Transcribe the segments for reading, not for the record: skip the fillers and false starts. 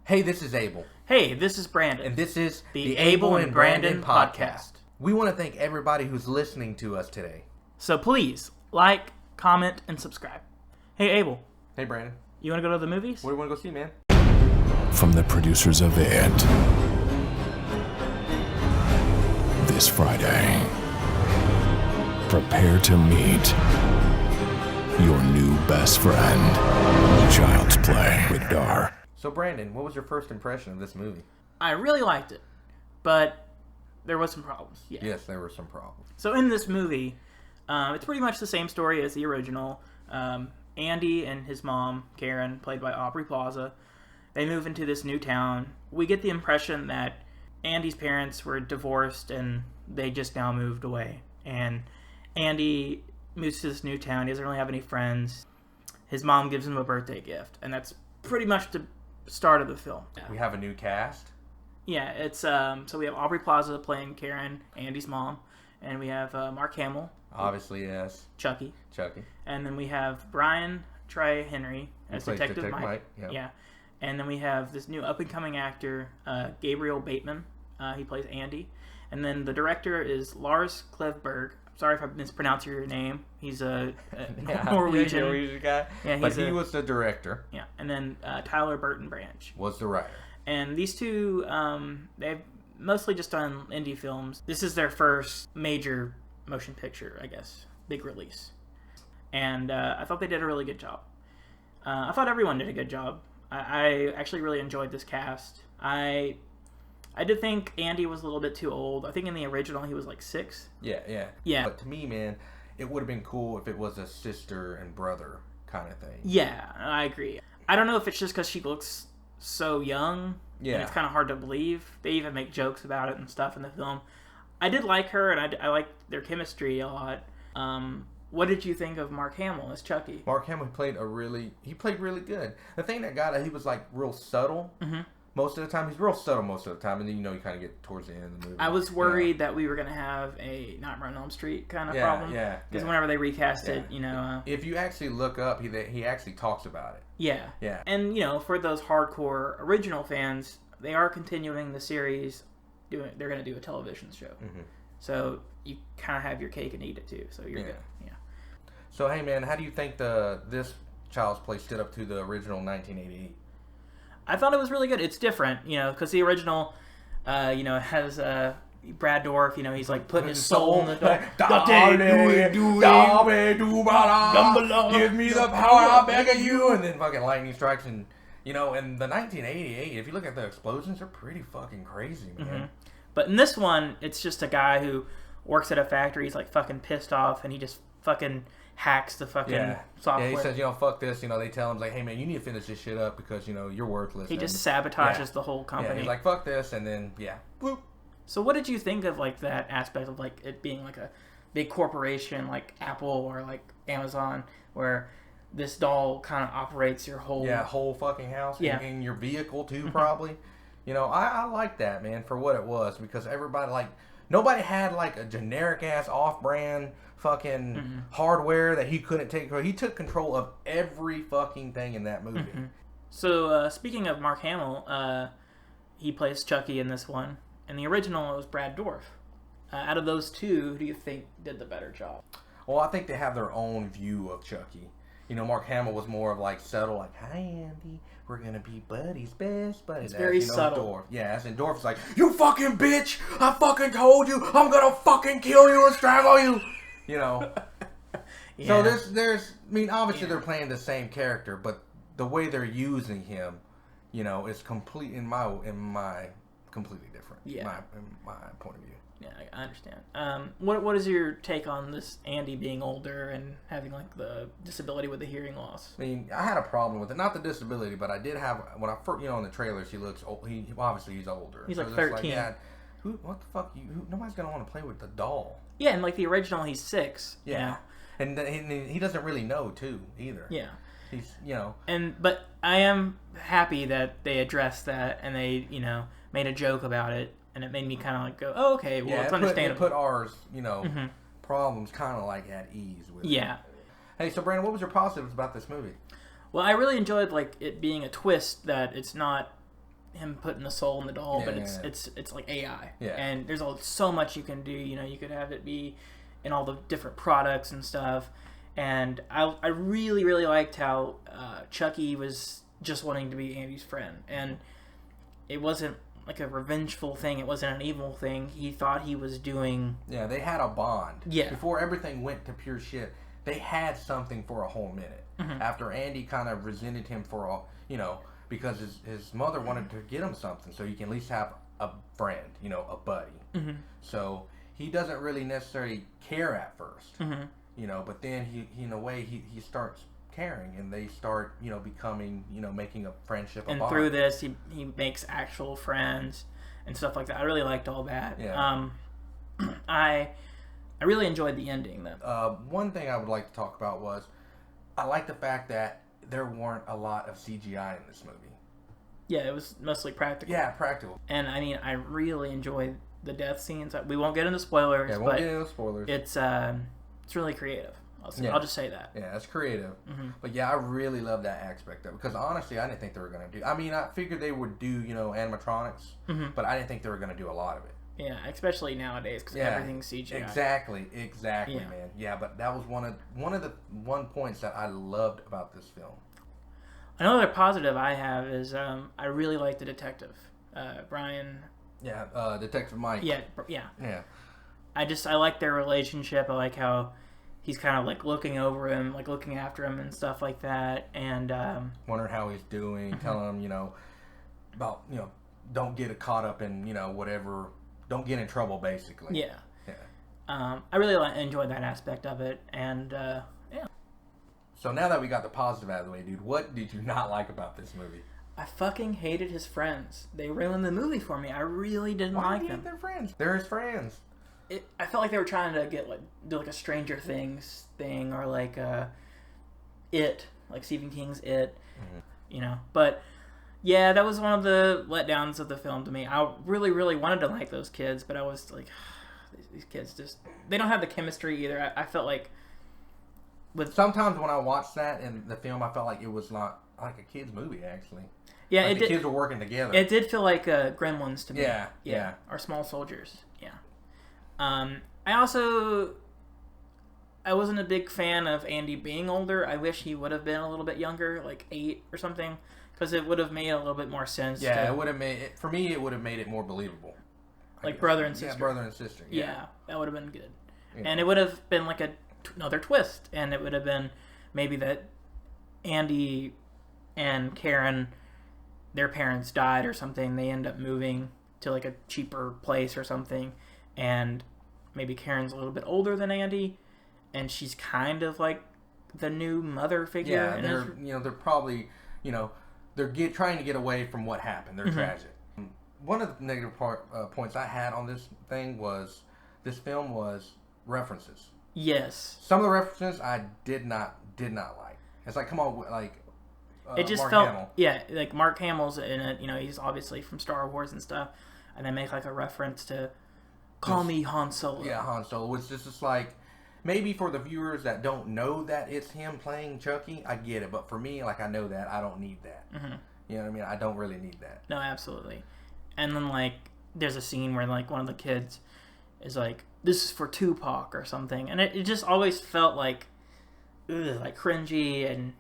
Hey, this is Abel. Hey, this is Brandon. And this is the Abel and Brandon podcast. We want to thank everybody who's listening to us today. So please, like, comment, and subscribe. Hey, Abel. Hey, Brandon. You want to go to the movies? What do you want to go see, man? From the producers of It. This Friday, prepare to meet your new best friend. Child's Play with Dar. So, Brandon, what was your first impression of this movie? I really liked it, but there was some problems. Yeah. Yes, there were some problems. So in this movie, it's pretty much the same story as the original. Andy and his mom, Karen, played by Aubrey Plaza, they move into this new town. We get the impression that Andy's parents were divorced and they just now moved away. And Andy moves to this new town. He doesn't really have any friends. His mom gives him a birthday gift, and that's pretty much the start of the film. We have a new cast. Yeah, it's so we have Aubrey Plaza playing Karen, Andy's mom, and we have Mark Hamill. Obviously, yes. Chucky. And then we have Brian Try Henry as Detective Mike. Yep. Yeah. And then we have this new up-and-coming actor, Gabriel Bateman. He plays Andy. And then the director is Lars Klevberg. Sorry if I mispronounce your name. He's a Norwegian guy. Yeah, but he was the director. Yeah. And then Tyler Burton Branch Was the writer. And these two, they've mostly just done indie films. This is their first major motion picture, I guess. Big release. And I thought they did a really good job. I thought everyone did a good job. I actually really enjoyed this cast. I did think Andy was a little bit too old. I think in the original he was like 6. Yeah. But to me, man, it would have been cool if it was a sister and brother kind of thing. Yeah, I agree. I don't know if it's just because she looks so young. Yeah. And it's kind of hard to believe. They even make jokes about it and stuff in the film. I did like her, and I liked their chemistry a lot. What did you think of Mark Hamill as Chucky? Mark Hamill played really good. The thing that got it, he was like real subtle. Mm-hmm. Most of the time, he's real subtle most of the time, and then you kind of get towards the end of the movie. I was worried that we were going to have a Nightmare on Elm Street kind of problem. Yeah. Because whenever they recast it, if you actually look up, he actually talks about it. Yeah. And for those hardcore original fans, they are continuing the series. They're going to do a television show, so you kind of have your cake and eat it too. So you're good. Yeah. So hey, man, how do you think this Child's Play stood up to the original 1988? I thought it was really good. It's different, because the original, has Brad Dourif. He's like putting his soul in the door. Give me the power, I beg of you. And then fucking lightning strikes, and in the 1988, if you look at the explosions, they're pretty fucking crazy, man. Mm-hmm. But in this one, it's just a guy who works at a factory. He's like fucking pissed off, and he just fucking hacks the fucking software. Yeah, he says, fuck this. They tell him, like, hey, man, you need to finish this shit up because, you're worthless. He just sabotages the whole company. Yeah, he's like, fuck this, and then, Boop. So what did you think of, like, that aspect of, like, it being, like, a big corporation like Apple or, like, Amazon, where this doll kind of operates your whole... Yeah, whole fucking house. Yeah. And your vehicle, too, probably. I like that, man, for what it was, because everybody, like... Nobody had, like, a generic-ass, off-brand fucking hardware that he couldn't take control. He took control of every fucking thing in that movie. So, speaking of Mark Hamill, he plays Chucky in this one. In the original, it was Brad Dourif. Out of those two, who do you think did the better job? Well, I think they have their own view of Chucky. Mark Hamill was more of, like, subtle, like, hi, Andy, we're gonna be buddies, best buddies. It's very subtle. Dourif. Yeah, as in Dourif's like, you fucking bitch! I fucking told you! I'm gonna fucking kill you and strangle you! So there's, obviously they're playing the same character, but the way they're using him, is complete in my completely different. Yeah. In my point of view. Yeah, I understand. What is your take on this Andy being older and having like the disability with the hearing loss? I had a problem with it. Not the disability, but I did have when I first, in the trailers, he looks old. Obviously he's older. He's like 13. What the fuck? Nobody's gonna want to play with the doll. Yeah, and like the original, he's 6. Yeah, and he doesn't really know too either. Yeah, he's But I am happy that they addressed that and they made a joke about it. And it made me kind of like go, oh, okay, well, it's understandable. It put ours, problems kind of like at ease with it. Yeah. Hey, so Brandon, what was your positives about this movie? Well, I really enjoyed like it being a twist that it's not him putting the soul in the doll, but it's like AI. Yeah. And there's so much you can do. You could have it be in all the different products and stuff. And I really, really liked how Chucky was just wanting to be Andy's friend. And it wasn't like a revengeful thing. It wasn't an evil thing. He thought he was doing... Yeah, they had a bond. Yeah. Before everything went to pure shit, they had something for a whole minute. After Andy kind of resented him for because his mother wanted to get him something so he can at least have a friend, a buddy. So he doesn't really necessarily care at first, but then he in a way he starts caring, and they start becoming making a friendship. And through this, he makes actual friends and stuff like that. I really liked all that. Yeah. I really enjoyed the ending though. One thing I would like to talk about was I like the fact that there weren't a lot of CGI in this movie. Yeah, it was mostly practical. Yeah, practical. And I mean, I really enjoyed the death scenes. We won't get into spoilers. Yeah, won't get into spoilers. It's really creative. I'll just say that. Yeah, it's creative. But yeah, I really love that aspect of it. Because honestly, I didn't think they were going to do... I mean, I figured they would do, animatronics. But I didn't think they were going to do a lot of it. Yeah, especially nowadays because everything's CGI. Exactly, man. Yeah, but that was one of the points that I loved about this film. Another positive I have is I really like the detective, Brian. Yeah, Detective Mike. Yeah. I like their relationship. I like how he's kind of like looking over him, like looking after him and stuff like that, and wondering how he's doing, telling him, about don't get caught up in whatever. Don't get in trouble, basically. Yeah. I really enjoyed that aspect of it, and yeah. So now that we got the positive out of the way, dude, what did you not like about this movie? I fucking hated his friends. They ruined the movie for me. I really didn't like them. They're friends. They're his friends. I felt like they were trying to do a Stranger Things thing, or like It, like Stephen King's It, But yeah, that was one of the letdowns of the film to me. I really, really wanted to like those kids, but I was like, these kids they don't have the chemistry either. I felt like sometimes when I watched that in the film, I felt like it was not like a kid's movie, actually. Yeah, the kids were working together. It did feel like Gremlins to me. Yeah. Or Small Soldiers. Yeah. I wasn't a big fan of Andy being older. I wish he would have been a little bit younger, like 8 or something, because it would have made a little bit more sense. Yeah, it would have made it, for me. It would have made it more believable. Like brother and sister. Yeah, brother and sister. Yeah, that would have been good. Yeah. And it would have been like another twist, and it would have been maybe that Andy and Karen, their parents died or something. They end up moving to like a cheaper place or something, and maybe Karen's a little bit older than Andy, and she's kind of like the new mother figure. Yeah, they're probably they're trying to get away from what happened. They're tragic. One of the negative points I had on this thing was this film was references. Yes. Some of the references I did not like. It's like, come on, like it just Mark felt Hamill. Yeah, like Mark Hamill's in it. He's obviously from Star Wars and stuff, and they make like a reference to call me Han Solo. Yeah, Han Solo. It's just like maybe for the viewers that don't know that it's him playing Chucky, I get it. But for me, like I know that I don't need that. You know what I mean? I don't really need that. No, absolutely. And then like there's a scene where like one of the kids is like, "This is for Tupac" or something, and it just always felt like cringy and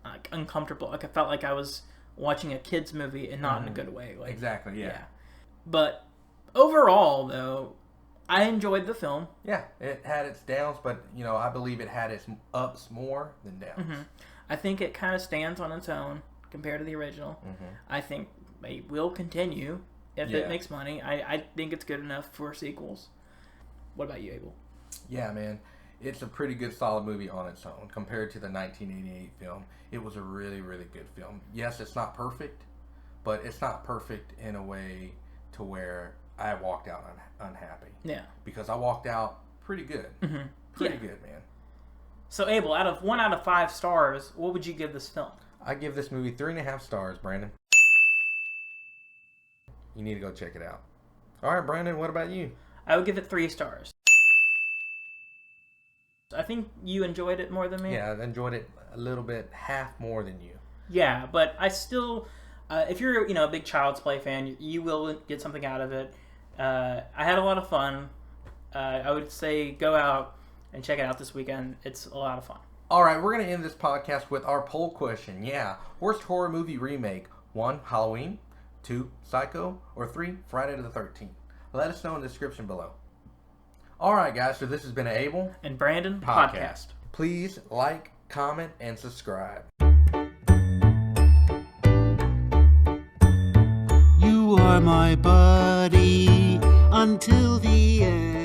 like uncomfortable. Like I felt like I was watching a kid's movie and not in a good way. Like, exactly. Yeah. But overall, though, I enjoyed the film. Yeah, it had its downs, but I believe it had its ups more than downs. I think it kind of stands on its own compared to the original. I think it will continue if it makes money. I think it's good enough for sequels. What about you, Abel? Yeah, man. It's a pretty good, solid movie on its own. Compared to the 1988 film, it was a really, really good film. Yes, it's not perfect, but it's not perfect in a way to where I walked out unhappy. Yeah. Because I walked out pretty good. Pretty good, man. So, Abel, out of 5 stars, what would you give this film? I give this movie 3.5 stars, Brandon. You need to go check it out. All right, Brandon, what about you? I would give it 3 stars. I think you enjoyed it more than me. Yeah, I enjoyed it a little bit, half more than you. Yeah, but I still If you're, a big Child's Play fan, you will get something out of it. I had a lot of fun. I would say go out and check it out this weekend. It's a lot of fun. All right, we're going to end this podcast with our poll question. Yeah, worst horror movie remake. 1, Halloween. 2, Psycho. Or 3, Friday the 13th. Let us know in the description below. All right, guys, so this has been an Abel and Brandon podcast. Please like, comment, and subscribe. You are my buddy until the end.